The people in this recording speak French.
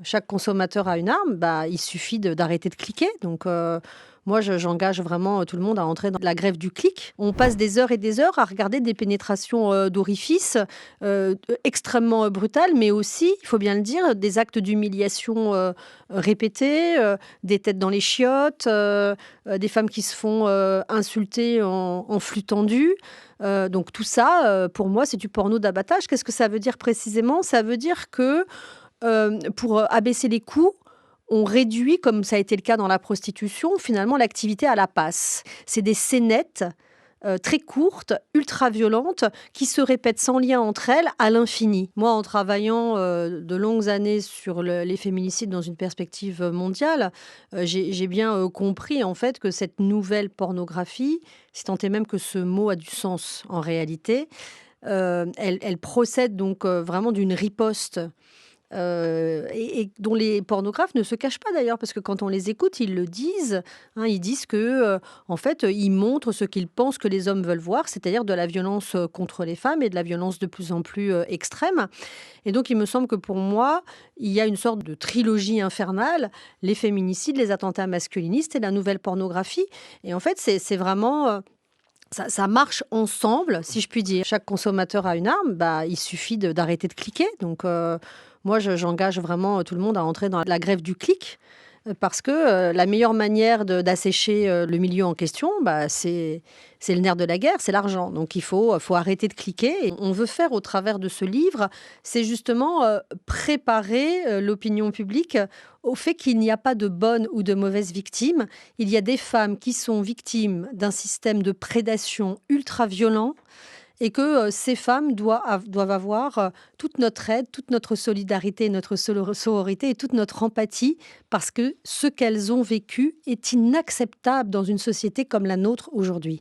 Chaque consommateur a une arme, il suffit d'arrêter de cliquer. Donc, moi, j'engage vraiment tout le monde à entrer dans la grève du clic. On passe des heures et des heures à regarder des pénétrations d'orifices extrêmement brutales, mais aussi, il faut bien le dire, des actes d'humiliation répétés, des têtes dans les chiottes, des femmes qui se font insulter en flux tendu. Donc tout ça, pour moi, c'est du porno d'abattage. Qu'est-ce que ça veut dire précisément? Ça veut dire que pour abaisser les coûts, on réduit, comme ça a été le cas dans la prostitution, finalement l'activité à la passe. C'est des scénettes, très courtes, ultra violentes, qui se répètent sans lien entre elles à l'infini. Moi, en travaillant, de longues années sur les féminicides dans une perspective mondiale, j'ai bien, compris en fait que cette nouvelle pornographie, si tant est même que ce mot a du sens en réalité, elle procède donc, vraiment d'une riposte et dont les pornographes ne se cachent pas d'ailleurs, parce que quand on les écoute, ils le disent, hein, ils disent que, en fait, ils montrent ce qu'ils pensent que les hommes veulent voir, c'est-à-dire de la violence, contre les femmes et de la violence de plus en plus, extrême. Et donc il me semble que pour moi, il y a une sorte de trilogie infernale, les féminicides, les attentats masculinistes et la nouvelle pornographie. Et en fait, c'est vraiment, ça marche ensemble, si je puis dire. Chaque consommateur a une arme, il suffit d'arrêter de cliquer. Donc, moi, j'engage vraiment tout le monde à entrer dans la grève du clic, parce que la meilleure manière d'assécher le milieu en question, c'est le nerf de la guerre, c'est l'argent. Donc, faut arrêter de cliquer. Et on veut faire au travers de ce livre, c'est justement préparer l'opinion publique au fait qu'il n'y a pas de bonnes ou de mauvaises victimes. Il y a des femmes qui sont victimes d'un système de prédation ultra violent et que ces femmes doivent avoir toute notre aide, toute notre solidarité, notre sororité et toute notre empathie, parce que ce qu'elles ont vécu est inacceptable dans une société comme la nôtre aujourd'hui.